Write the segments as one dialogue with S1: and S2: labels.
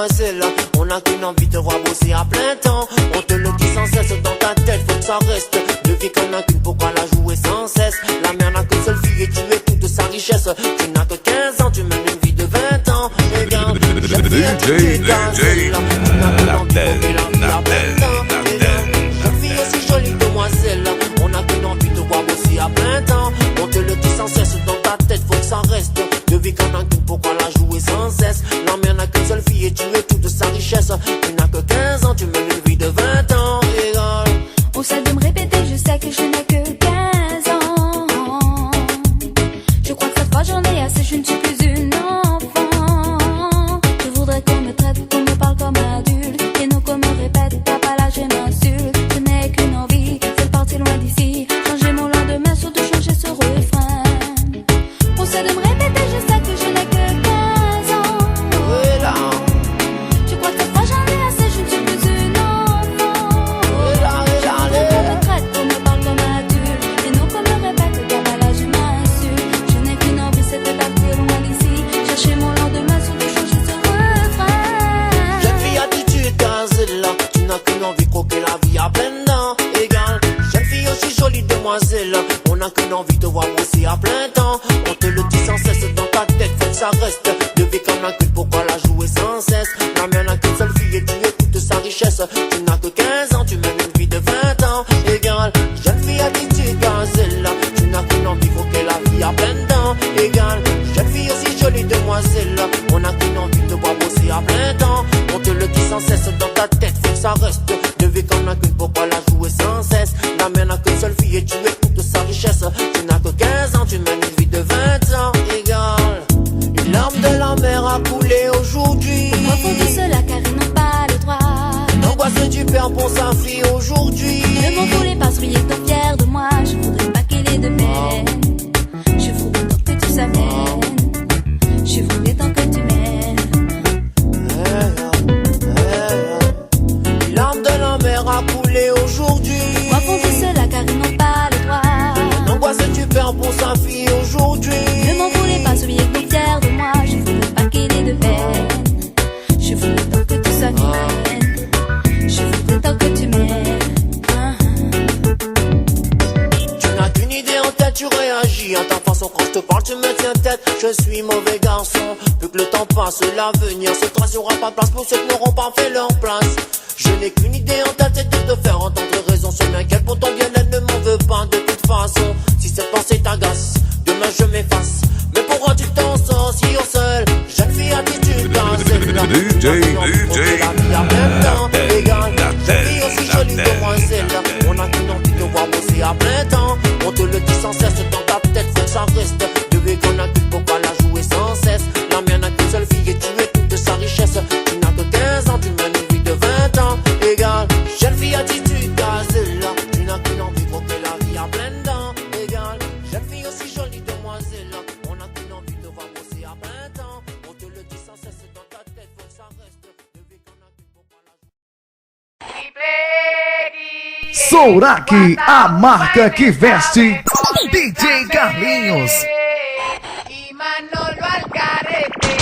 S1: demoiselle, on a qu'une envie de voir bosser à plein temps. On te le dit sans cesse dans ta tête, faut que ça reste. De vie qu'on a qu'une, pourquoi la jouer sans cesse? La mère n'a qu'une seule fille et tu es toute sa richesse. Tu n'as que 15 ans, tu mènes une vie de 20 ans. Regarde, jeune fille, tu es gazelle, tu n'as qu'une envie de voir la vie à plein temps. Jeune fille aussi jolie demoiselle, on a qu'une envie de voir bosser à plein temps. On te le dit sans cesse dans ta tête, faut que ça reste. De vie qu'on a qu'une, pourquoi la jouer sans cesse? La mère n'a qu'une seule fille et tu es toute sa richesse. Tu n'as que 15 ans, tu mènes une vie de 20 ans. Regarde.
S2: On sait de me répéter, je sais que je n'ai que 15 ans. Je crois que cette fois j'en ai assez, je ne suis plus une enfant. Je voudrais qu'on me traite, qu'on me parle comme adulte, et non qu'on me répète, papa là je m'insulte. Je n'ai qu'une envie, c'est de partir loin d'ici. Changer mon lendemain, surtout changer ce refrain. On sait de me répéter, je sais que je n'ai que 15 ans. Je crois que cette fois j'en ai assez, je ne suis plus une enfant.
S1: On a qu'une envie de voir bosser à plein temps. On te le dit sans cesse dans ta tête, faut que ça reste. De vie qu'on a qu'une, pourquoi la jouer sans cesse? La mère n'a qu'une seule fille et tu es toute sa richesse. Tu n'as que 15 ans, tu mènes une vie de 20 ans. Égal, jeune fille attitude gazelle, tu n'as qu'une envie, faut que la vie à plein temps. Égal, jeune fille aussi jolie demoiselle, on a qu'une envie de voir bosser à plein temps. On te le dit sans cesse dans ta tête, faut que ça reste. De vie qu'on a qu'une, pourquoi la jouer sans cesse? La mère n'a qu'une seule fille et tu es toute sa richesse. Tu n'as que 15 ans, tu mènes une vie de 20 ans. Égal, une larme de la mer a coulé aujourd'hui.
S2: Pourquoi font-ils cela car ils n'ont pas le droit?
S1: L'angoisse du père pour sa fille aujourd'hui.
S2: Ne m'en voulez pas, soyez trop fiers de moi. Je voudrais pas qu'il ait de peine. Je voudrais tant que tu s'amènes. Je voudrais tant que tu m'aimes.
S1: Une larme de la mer a coulé aujourd'hui.
S2: Pourquoi font-ils cela car ils n'ont pas le droit?
S1: L'angoisse du père pour sa fille aujourd'hui.
S2: Ne m'en voulez pas, soyez trop fiers de moi. Je voudrais pas qu'il ait de peine. Je voudrais tant que tu s'amènes. Je voudrais tant que tu m'aimes.
S1: Tu n'as qu'une idée en tête, tu réagis. En ta façon, quand je te parle, tu me tiens tête. Je suis mauvais garçon. Plus que le temps passe, l'avenir se trace. Il n'y aura pas de place pour ceux qui n'auront pas fait leur place. Je n'ai qu'une idée en tête, c'est de te faire entendre raison. Je m'inquiète pour ton bien-être, ne m'en veux pas de toute façon. Si cette pensée t'agace, demain je m'efface. Mais pourquoi tu t'en sors si au seul? Jeune fille attitude gazelle, la vie à plein temps. Égal, jeune fille aussi jolie demoiselle, on a qu'une envie de voir bosser à plein temps. On te le dit sans cesse dans ta tête, faut que ça reste. De vie qu'on a qu'une, pourquoi la jouer sans cesse? La mienne n'a qu'une seule fille et tu es toute sa richesse. Tu n'as que 15 ans, tu mènes une vie de 20 ans. Égal, jeune fille attitude gazelle, tu n'as qu'une envie, faut que la vie a plein dents. Égal, jeune fille aussi jolie demoiselle, on a qu'une envie de voir bosser à plein temps. On te le dit sans cesse dans ta tête, faut que ça reste. De vie qu'on a qu'une, pourquoi la
S3: Souraque, a marca que veste. DJ Carlinhos.
S4: Y Manolo Alcarete.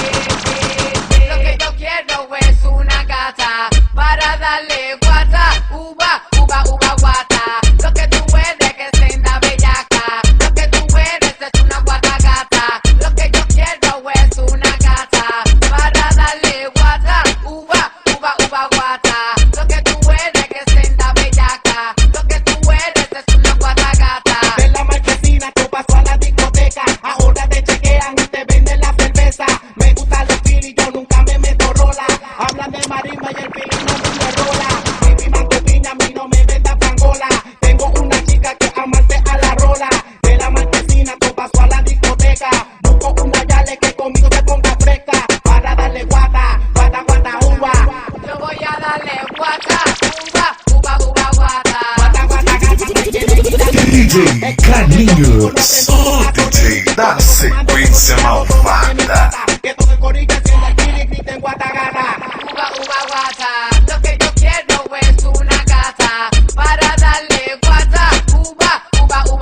S4: Lo que yo quiero es una gata para darle guata, uva, uva, uva, guata. Lo que tú eres que senda bellaca. Lo que tú eres es una guata gata. Lo que yo quiero es una gata para darle guata, uva, uva, uva, guata. Lo que tú eres que senda bellaca. Lo que tú eres es una guata gata.
S5: De la marquesina tú paso a la discoteca. Ahora te chequean y te venden la cerveza. Me gustan los filis, yo nunca me meto rola. Hablan de marimba y el fili no me rola. Baby manto piña, a mí no me venda frangola. Tengo una chica que amante a la rola. De la marquesina tú paso a la discoteca. Busco una yale que conmigo se ponga fresca. Para darle guata, guata, guata, uva.
S4: Yo voy a darle guata, uva, uva, uva, guata.
S5: Guata, guata, gata, que tiene vida.
S3: DJ Carlinhos, o DJ da sequência malvada.